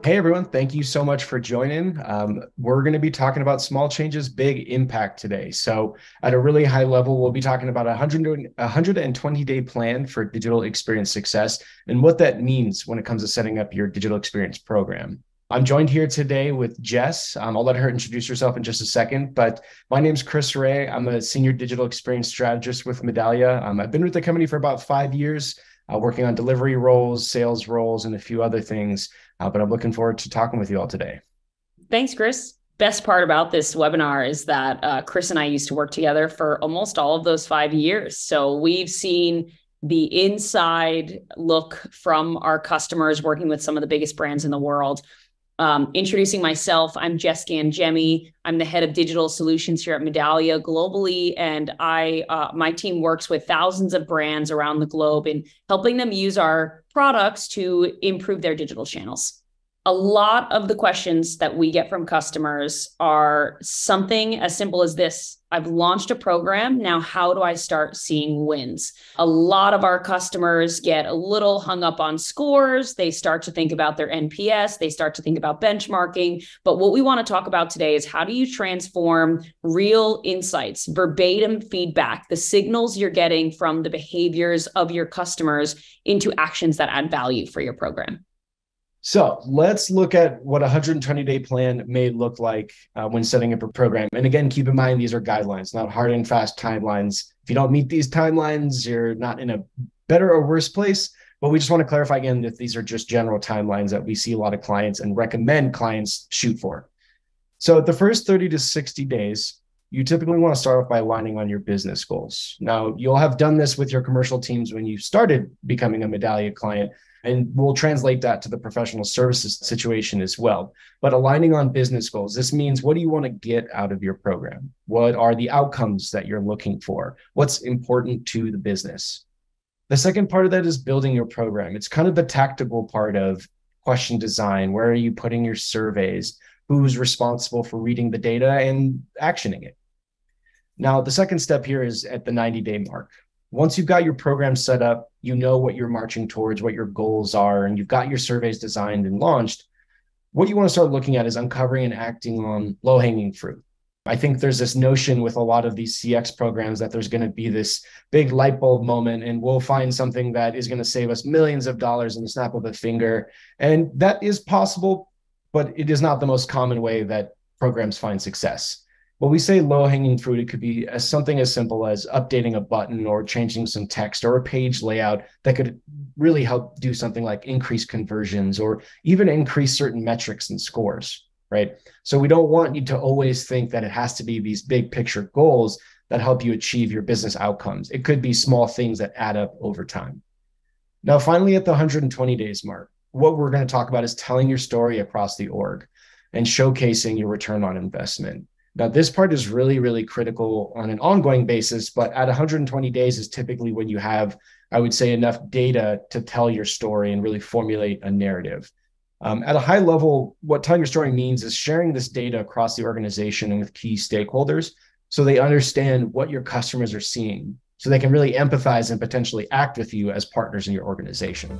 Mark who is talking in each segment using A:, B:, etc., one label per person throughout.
A: Hey everyone, thank you so much for joining. We're going to be talking about small changes, big impact today. So at a really high level, we'll be talking about a 120-day plan for digital experience success and what that means when it comes to setting up your digital experience program. I'm joined here today with Jess. I'll let her introduce herself in just a second, but my name's Chris Ray. I'm a senior digital experience strategist with Medallia. I've been with the company for about 5 years, working on delivery roles, sales roles, and a few other things. But I'm looking forward to talking with you all today.
B: Thanks, Chris. Best part about this webinar is that Chris and I used to work together for almost all of those 5 years. So we've seen the inside look from our customers working with some of the biggest brands in the world. Introducing myself, I'm Jess Gangemi. I'm the head of digital solutions here at Medallia globally, and my team works with thousands of brands around the globe in helping them use our products to improve their digital channels. A lot of the questions that we get from customers are something as simple as this: I've launched a program. Now, how do I start seeing wins? A lot of our customers get a little hung up on scores. They start to think about their NPS. They start to think about benchmarking. But what we want to talk about today is how do you transform real insights, verbatim feedback, the signals you're getting from the behaviors of your customers into actions that add value for your program.
A: So let's look at what a 120-day plan may look like when setting up a program. And again, keep in mind, these are guidelines, not hard and fast timelines. If you don't meet these timelines, you're not in a better or worse place. But we just want to clarify again that these are just general timelines that we see a lot of clients and recommend clients shoot for. So the first 30 to 60 days, you typically want to start off by aligning on your business goals. Now, you'll have done this with your commercial teams when you started becoming a Medallia client, and we'll translate that to the professional services situation as well. But aligning on business goals, this means what do you want to get out of your program? What are the outcomes that you're looking for? What's important to the business? The second part of that is building your program. It's kind of the tactical part of question design. Where are you putting your surveys? Who's responsible for reading the data and actioning it? Now, the second step here is at the 90-day mark. Once you've got your program set up, you know what you're marching towards, what your goals are, and you've got your surveys designed and launched, what you want to start looking at is uncovering and acting on low-hanging fruit. I think there's this notion with a lot of these CX programs that there's going to be this big light bulb moment and we'll find something that is going to save us millions of dollars in the snap of a finger. And that is possible, but it is not the most common way that programs find success. When we say low-hanging fruit, it could be something as simple as updating a button or changing some text or a page layout that could really help do something like increase conversions or even increase certain metrics and scores, right? So we don't want you to always think that it has to be these big picture goals that help you achieve your business outcomes. It could be small things that add up over time. Now, finally, at the 120 days mark, what we're going to talk about is telling your story across the org and showcasing your return on investment. Now, this part is really, really critical on an ongoing basis, but at 120 days is typically when you have, I would say, enough data to tell your story and really formulate a narrative. At a high level, what telling your story means is sharing this data across the organization and with key stakeholders so they understand what your customers are seeing, so they can really empathize and potentially act with you as partners in your organization.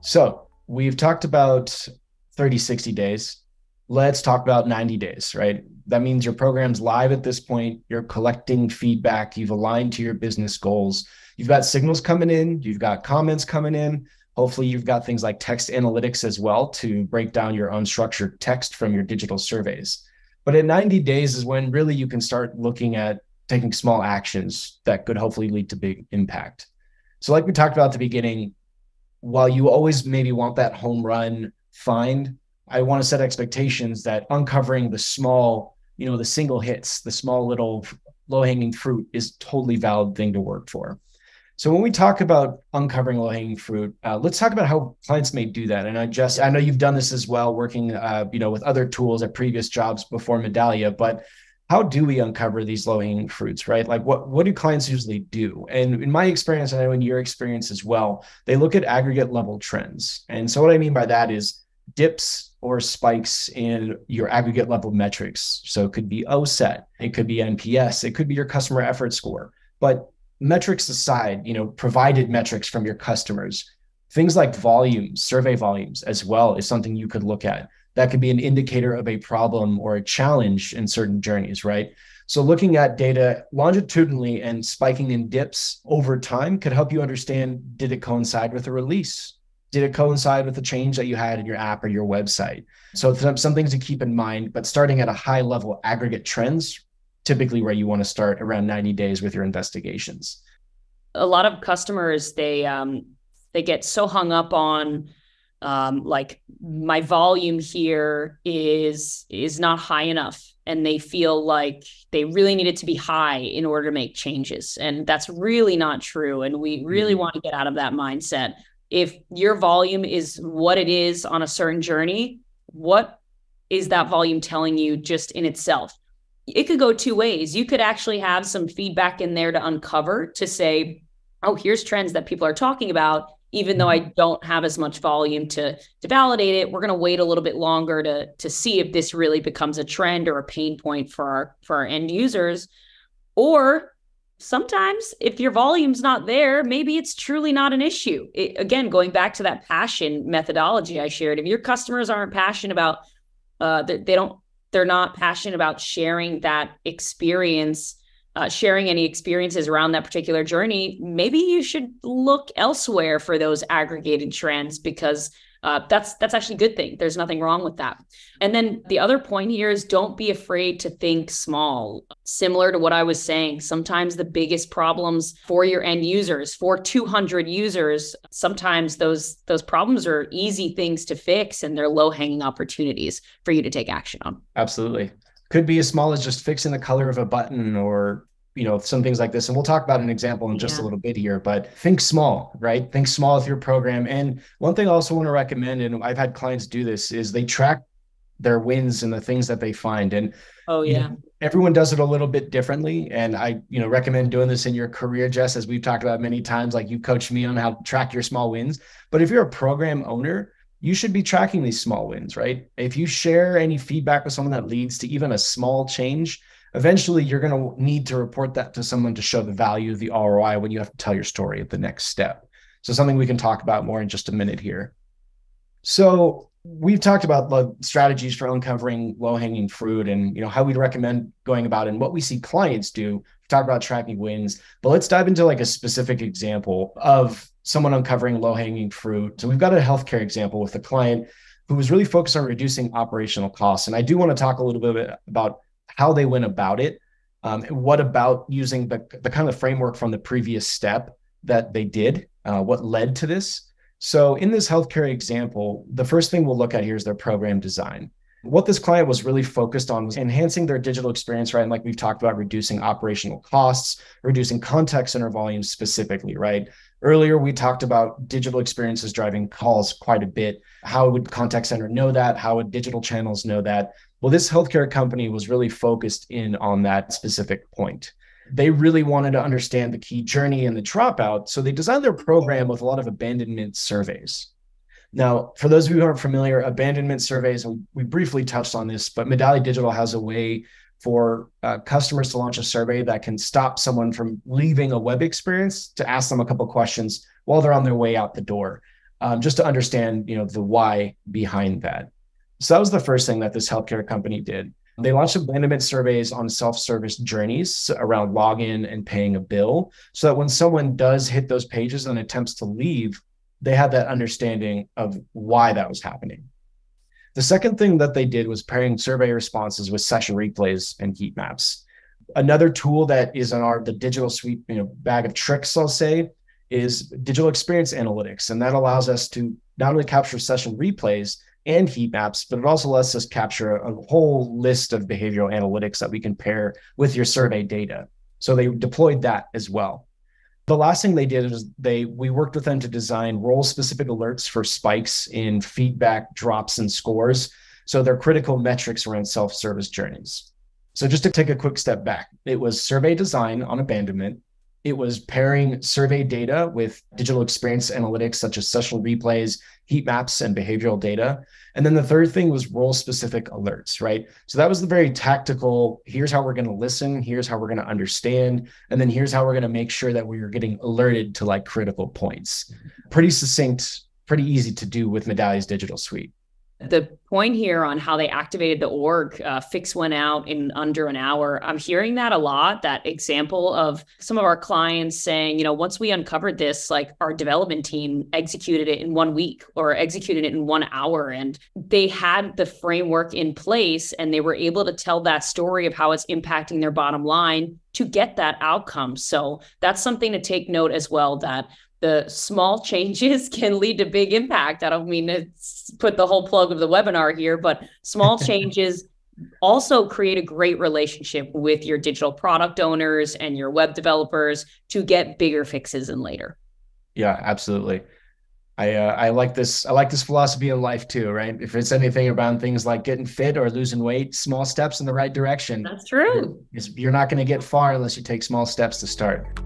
A: So, we've talked about 30, 60 days. Let's talk about 90 days, right? That means your program's live at this point. You're collecting feedback. You've aligned to your business goals. You've got signals coming in. You've got comments coming in. Hopefully, you've got things like text analytics as well to break down your unstructured text from your digital surveys. But at 90 days is when really you can start looking at taking small actions that could hopefully lead to big impact. So like we talked about at the beginning, while you always maybe want that home run find, I want to set expectations that uncovering the small, the single hits, the small little low-hanging fruit is totally valid thing to work for. So when we talk about uncovering low-hanging fruit, let's talk about how clients may do that. And I know you've done this as well, working, with other tools at previous jobs before Medallia, but how do we uncover these low-hanging fruits, right? Like what do clients usually do? And in my experience, and I know in your experience as well, they look at aggregate level trends. And so what I mean by that is dips or spikes in your aggregate level metrics. So it could be OSET, it could be NPS, it could be your customer effort score. But metrics aside, provided metrics from your customers, things like volumes, survey volumes as well is something you could look at. That could be an indicator of a problem or a challenge in certain journeys, right? So looking at data longitudinally and spiking in dips over time could help you understand, did it coincide with a release? Did it coincide with the change that you had in your app or your website? So some things to keep in mind, but starting at a high level aggregate trends, typically where you want to start around 90 days with your investigations.
B: A lot of customers, they get so hung up on like my volume here is not high enough. And they feel like they really need it to be high in order to make changes. And that's really not true. And we really want to get out of that mindset. If your volume is what it is on a certain journey, what is that volume telling you just in itself? It could go two ways. You could actually have some feedback in there to uncover to say, oh, here's trends that people are talking about. Even though I don't have as much volume to validate it, we're going to wait a little bit longer to see if this really becomes a trend or a pain point for our end users. Or sometimes if your volume's not there, maybe it's truly not an issue. Again, going back to that passion methodology I shared, if your customers aren't passionate about, they're not passionate about sharing that experience, sharing any experiences around that particular journey, maybe you should look elsewhere for those aggregated trends, because that's actually a good thing. There's nothing wrong with that. And then the other point here is don't be afraid to think small. Similar to what I was saying, sometimes the biggest problems for your end users, for 200 users, sometimes those problems are easy things to fix and they're low-hanging opportunities for you to take action on.
A: Absolutely. Could be as small as just fixing the color of a button or, some things like this. And we'll talk about an example in just a little bit here, but think small, right? Think small with your program. And one thing I also want to recommend, and I've had clients do this, is they track their wins and the things that they find. And everyone does it a little bit differently. And I, recommend doing this in your career, Jess, as we've talked about many times, like you coached me on how to track your small wins. But if you're a program owner, you should be tracking these small wins, right? If you share any feedback with someone that leads to even a small change, eventually you're going to need to report that to someone to show the value of the ROI when you have to tell your story at the next step. So something we can talk about more in just a minute here. So we've talked about the strategies for uncovering low-hanging fruit and how we'd recommend going about it and what we see clients do. We talk about tracking wins, but let's dive into like a specific example of someone uncovering low-hanging fruit. So we've got a healthcare example with a client who was really focused on reducing operational costs. And I do want to talk a little bit about how they went about it. What about using the kind of framework from the previous step that they did, what led to this. So in this healthcare example, the first thing we'll look at here is their program design. What this client was really focused on was enhancing their digital experience, right? And like we've talked about, reducing operational costs, reducing contact center volumes specifically, right? Earlier, we talked about digital experiences driving calls quite a bit. How would contact center know that? How would digital channels know that? Well, this healthcare company was really focused in on that specific point. They really wanted to understand the key journey and the dropout. So they designed their program with a lot of abandonment surveys. Now, for those of you who aren't familiar, abandonment surveys, and we briefly touched on this, but Medallia Digital has a way for customers to launch a survey that can stop someone from leaving a web experience to ask them a couple of questions while they're on their way out the door, just to understand, the why behind that. So that was the first thing that this healthcare company did. They launched abandonment surveys on self-service journeys around login and paying a bill, so that when someone does hit those pages and attempts to leave, they had that understanding of why that was happening. The second thing that they did was pairing survey responses with session replays and heat maps. Another tool that is on the digital suite, bag of tricks, I'll say, is digital experience analytics. And that allows us to not only capture session replays and heat maps, but it also lets us capture a whole list of behavioral analytics that we can pair with your survey data. So they deployed that as well. The last thing they did is we worked with them to design role-specific alerts for spikes in feedback, drops, and scores. So they're critical metrics around self-service journeys. So just to take a quick step back, it was survey design on abandonment, It was pairing survey data with digital experience analytics, such as session replays, heat maps, and behavioral data. And then the third thing was role specific alerts, right? So that was the very tactical, here's how we're going to listen, here's how we're going to understand, and then here's how we're going to make sure that we are getting alerted to like critical points. Pretty succinct, pretty easy to do with Medallia's digital suite.
B: The point here on how they activated the org, fix went out in under an hour. I'm hearing that a lot, that example of some of our clients saying, you know, once we uncovered this, like our development team executed it in 1 week or executed it in 1 hour. And they had the framework in place and they were able to tell that story of how it's impacting their bottom line to get that outcome. So that's something to take note as well, that the small changes can lead to big impact. I don't mean to put the whole plug of the webinar here, but small changes also create a great relationship with your digital product owners and your web developers to get bigger fixes in later.
A: Yeah, absolutely. I like this. I like this philosophy in life too, right? If it's anything around things like getting fit or losing weight, small steps in the right direction.
B: That's true.
A: You're not going to get far unless you take small steps to start.